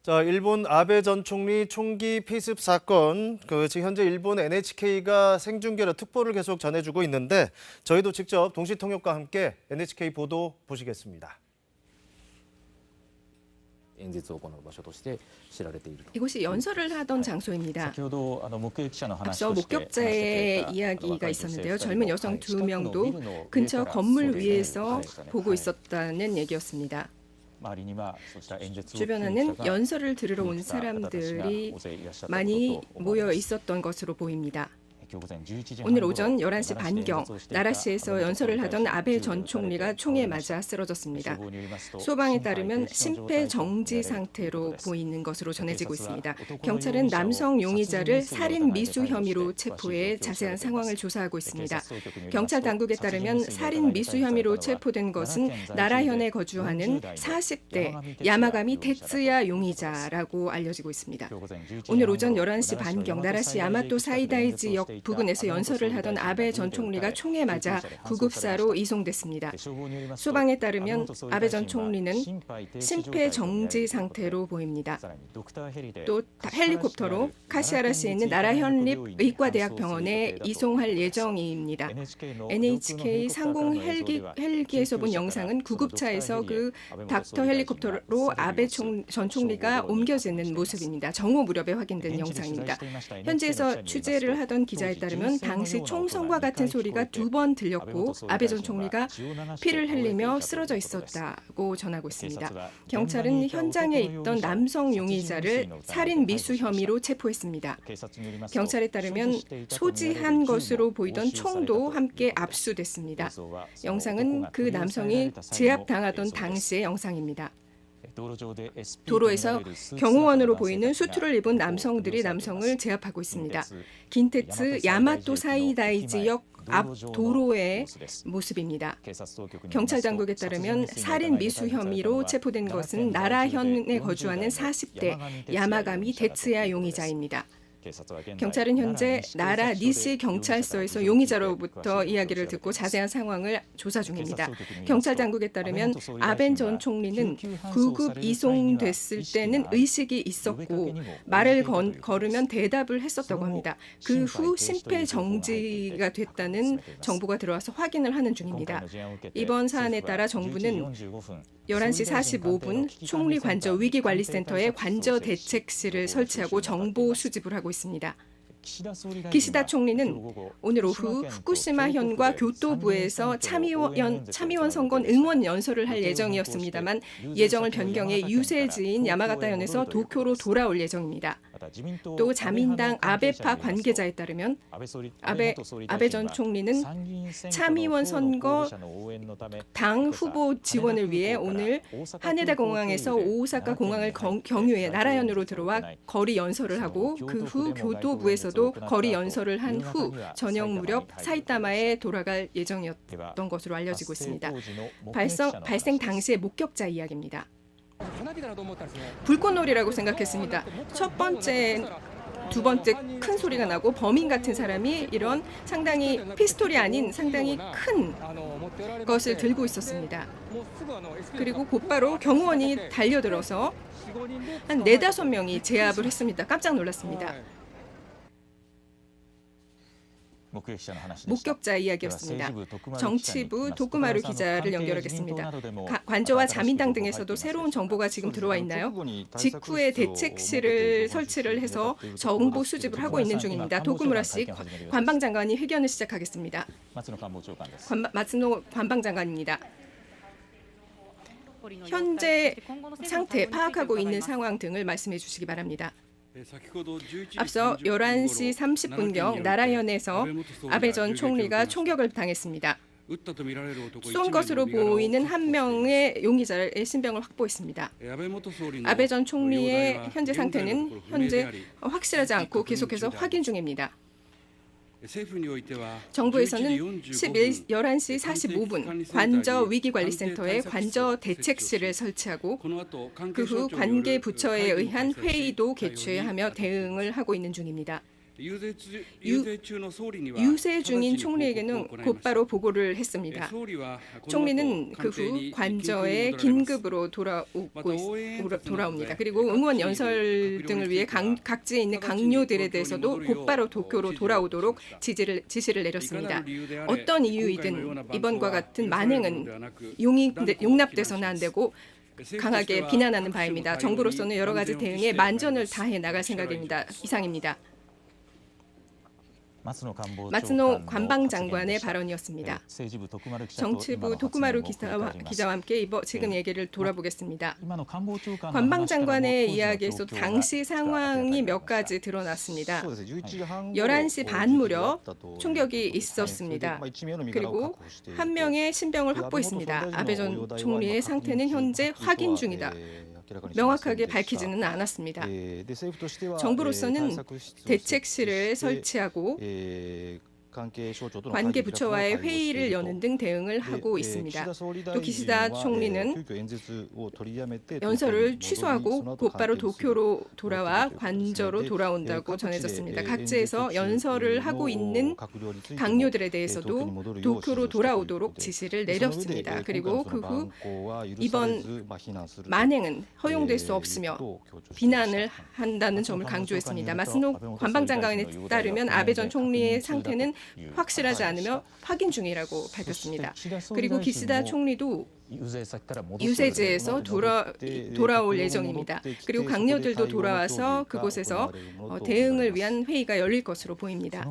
자, 일본 아베 전 총리 총기 피습 사건, 지금 현재 일본 NHK가 생중계로 특보를 계속 전해주고 있는데 저희도 직접 동시통역과 함께 NHK 보도 보시겠습니다. 이곳이 연설을 하던 장소입니다. 앞서 목격자의 이야기가 있었는데요. 젊은 여성 2명도 근처 건물 위에서 보고 있었다는 얘기였습니다. 주변에는 연설을 들으러 온 사람들이 많이 모여 있었던 것으로 보입니다. 오늘 오전 11시 반경 나라시에서 연설을 하던 아베 전 총리가 총에 맞아 쓰러졌습니다. 소방에 따르면 심폐정지 상태로 보이는 것으로 전해지고 있습니다. 경찰은 남성 용의자를 살인 미수 혐의로 체포해 자세한 상황을 조사하고 있습니다. 경찰 당국에 따르면 살인 미수 혐의로 체포된 것은 나라현에 거주하는 40대 야마가미 테츠야 용의자라고 알려지고 있습니다. 오늘 오전 11시 반경 나라시 야마토 사이다이 지역 부근에서 연설을 하던 아베 전 총리가 총에 맞아 구급사로 이송됐습니다. 소방에 따르면 아베 전 총리는 심폐정지 상태로 보입니다. 또 헬리콥터로 카시하라시에 있는 나라현립 의과대학병원에 이송할 예정입니다. NHK 상공 헬기에서 본 영상은 구급차에서 그 닥터 헬리콥터로 아베 전 총리가 옮겨지는 모습입니다. 정오 무렵에 확인된 영상입니다. 현지에서 취재를 하던 기자에 따르면 당시 총성과 같은 소리가 2번 들렸고 아베 전 총리가 피를 흘리며 쓰러져 있었다고 전하고 있습니다. 경찰은 현장에 있던 남성 용의자를 살인 미수 혐의로 체포했습니다. 경찰에 따르면 소지한 것으로 보이던 총도 함께 압수됐습니다. 영상은 그 남성이 제압당하던 당시의 영상입니다. 도로에서 경호원으로 보이는 수트를 입은 남성들이 남성을 제압하고 있습니다. 긴테츠 야마토 사이다이 지역 앞 도로의 모습입니다. 경찰 당국에 따르면 살인 미수 혐의로 체포된 것은 나라현에 거주하는 40대 야마가미 데츠야 용의자입니다. 경찰은 현재 나라 니시 경찰서에서 용의자로부터 이야기를 듣고 자세한 상황을 조사 중입니다. 경찰 당국에 따르면 아베 전 총리는 구급 이송됐을 때는 의식이 있었고 말을 걸으면 대답을 했었다고 합니다. 그 후 심폐정지가 됐다는 정보가 들어와서 확인을 하는 중입니다. 이번 사안에 따라 정부는 11시 45분 총리 관저 위기관리센터에 관저 대책실을 설치하고 정보 수집을 하고 있습니다. 기시다 총리는 오늘 오후 후쿠시마현과 교토부에서 참의원 선거 응원 연설을 할 예정이었습니다만 예정을 변경해 유세지인 야마가타현에서 도쿄로 돌아올 예정입니다. 또 자민당 아베파 관계자에 따르면 아베 전 총리는 참의원 선거 당 후보 지원을 위해 오늘 하네다 공항에서 오사카 공항을 경유해 나라현으로 들어와 거리 연설을 하고 그 후 교토부에서도 거리 연설을 한 후 저녁 무렵 사이타마에 돌아갈 예정이었던 것으로 알려지고 있습니다. 발생 당시의 목격자 이야기입니다. 불꽃놀이라고 생각했습니다. 첫 번째, 두 번째 큰 소리가 나고 범인 같은 사람이 이런 상당히 피스톨이 아닌 상당히 큰 것을 들고 있었습니다. 그리고 곧바로 경호원이 달려들어서 한 4-5명이 제압을 했습니다. 깜짝 놀랐습니다. 목격자 이야기였습니다. 정치부 도쿠마루 기자를 연결하겠습니다. 관저와 자민당 등에서도 새로운 정보가 지금 들어와 있나요? 직후에 대책실을 설치를 해서 정보 수집을 하고 있는 중입니다. 도쿠무라 씨, 관방장관이 회견을 시작하겠습니다. 마츠노 관방장관입니다. 현재 상태, 파악하고 있는 상황 등을 말씀해 주시기 바랍니다. 앞서 11시 30분경 나라현에서 아베 전 총리가 총격을 당했습니다. 쏜 것으로 보이는 한 명의 용의자의 신병을 확보했습니다. 아베 전 총리의 현재 상태는 현재 확실하지 않고 계속해서 확인 중입니다. 정부에서는 11시 45분 관저 위기관리센터에 관저 대책실을 설치하고 그 후 관계 부처에 의한 회의도 개최하며 대응을 하고 있는 중입니다. 유세 중인 총리에게는 곧바로 보고를 했습니다. 총리는 그 후 관저에 긴급으로 돌아옵니다. 그리고 응원 연설 등을 위해 각지에 있는 강요들에 대해서도 곧바로 도쿄로 돌아오도록 지시를 내렸습니다. 어떤 이유이든 이번과 같은 만행은 용납돼서는 안 되고 강하게 비난하는 바입니다. 정부로서는 여러 가지 대응에 만전을 다해 나갈 생각입니다. 이상입니다. 마츠노 관방장관의 발언이었습니다. 정치부 도쿠마루 기자와 함께 지금 얘기를 돌아보겠습니다. 관방장관의 이야기에서도 당시 상황이 몇 가지 드러났습니다. 11시 반 무렵 총격이 있었습니다. 그리고 한 명의 신병을 확보했습니다. 아베 전 총리의 상태는 현재 확인 중이다. 명확하게 밝히지는 않았습니다. 정부로서는 대책실을 설치하고 관계 부처와의 회의를 여는 등 대응을 하고 있습니다. 또 기시다 총리는 연설을 취소하고 곧바로 도쿄로 돌아와 관저로 돌아온다고 전해졌습니다. 각지에서 연설을 하고 있는 강요들에 대해서도 도쿄로 돌아오도록 지시를 내렸습니다. 그리고 그 후 이번 만행은 허용될 수 없으며 비난을 한다는 점을 강조했습니다. 마츠노 관방장관에 따르면 아베 전 총리의 상태는 확실하지 않으며 확인 중이라고 밝혔습니다. 그리고 기시다 총리도 유세지에서 돌아올 예정입니다. 그리고 강요들도 돌아와서 그곳에서 대응을 위한 회의가 열릴 것으로 보입니다.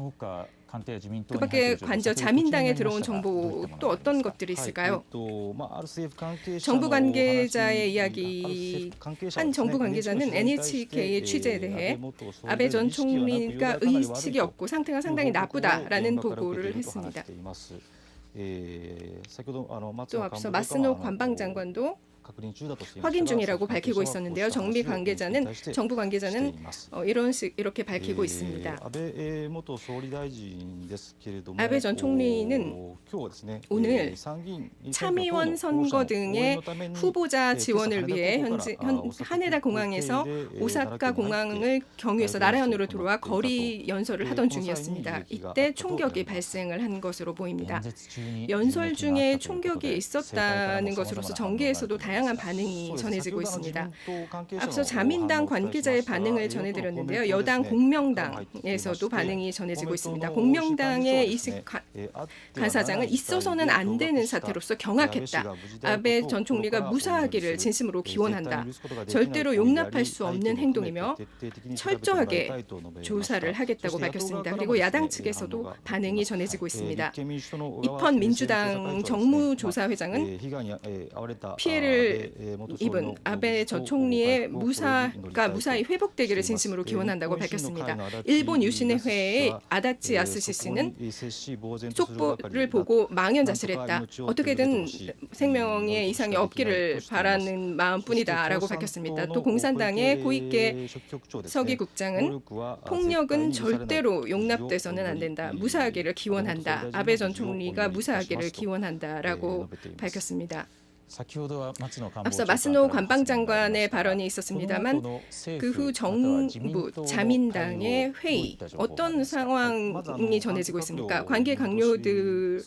그 밖에 관저 자민당에 들어온 정보 또 어떤 것들이 있을까요? 정부 관계자의 이야기, 한 정부 관계자는 NHK의 취재에 대해 아베 전 총리가 의식이 없고 상태가 상당히 나쁘다라는 보고를 했습니다. 또 앞서 마츠노 관방장관도 확인 중이라고 밝히고 있었는데요. 정부 관계자는 이렇게 밝히고 있습니다. 아베 전 총리는 오늘 참의원 선거 등의 후보자 지원을 위해 하네다 공항에서 오사카 공항을 경유해서 나라현으로 들어와 거리 연설을 하던 중이었습니다. 이때 총격이 발생을 한 것으로 보입니다. 연설 중에 총격이 있었다는 것으로서 정계에서도 다양한 반응이 전해지고 있습니다. 앞서 자민당 관계자의 반응을 전해드렸는데요. 여당 공명당에서도 반응이 전해지고 있습니다. 공명당의 이식 간사장은 있어서는 안 되는 사태로서 경악했다. 아베 전 총리가 무사하기를 진심으로 기원한다. 절대로 용납할 수 없는 행동이며 철저하게 조사를 하겠다고 밝혔습니다. 그리고 야당 측에서도 반응이 전해지고 있습니다. 이펀 민주당 정무조사회장은 피해를 입은 아베 전 총리의 무사히 회복되기를 진심으로 기원한다고 밝혔습니다. 일본 유신의 회의 아다치 야스시 씨는 촉보를 보고 망연자실했다. 어떻게든 생명에 이상이 없기를 바라는 마음뿐이다라고 밝혔습니다. 또 공산당의 고이케 서기국장은 폭력은 절대로 용납돼서는 안 된다. 무사하기를 기원한다. 아베 전 총리가 무사하기를 기원한다라고 밝혔습니다. 앞서 마츠노 관방장관의 발언이 있었습니다만 그 후 정부 자민당의 회의 어떤 상황이 전해지고 있습니까? 관계 강요들을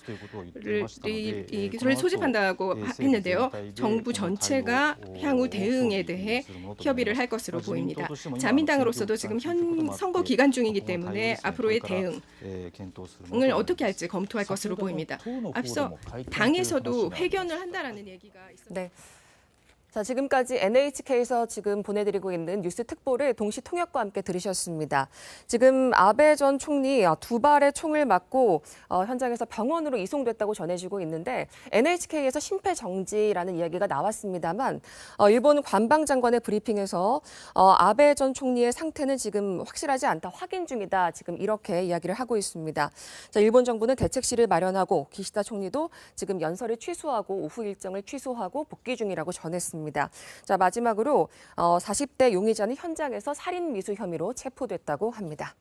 소집한다고 했는데요. 정부 전체가 향후 대응에 대해 협의를 할 것으로 보입니다. 자민당으로서도 지금 선거 기간 중이기 때문에 앞으로의 대응을 어떻게 할지 검토할 것으로 보입니다. 앞서 당에서도 회견을 한다라는 얘기가 있었습니다. 네. 자, 지금까지 NHK에서 지금 보내드리고 있는 뉴스 특보를 동시 통역과 함께 들으셨습니다. 지금 아베 전 총리 두 발의 총을 맞고 현장에서 병원으로 이송됐다고 전해지고 있는데 NHK에서 심폐정지라는 이야기가 나왔습니다만 일본 관방장관의 브리핑에서 아베 전 총리의 상태는 지금 확실하지 않다, 확인 중이다, 지금 이렇게 이야기를 하고 있습니다. 자, 일본 정부는 대책실을 마련하고 기시다 총리도 지금 연설을 취소하고 오후 일정을 취소하고 복귀 중이라고 전했습니다. 자, 마지막으로 40대 용의자는 현장에서 살인 미수 혐의로 체포됐다고 합니다.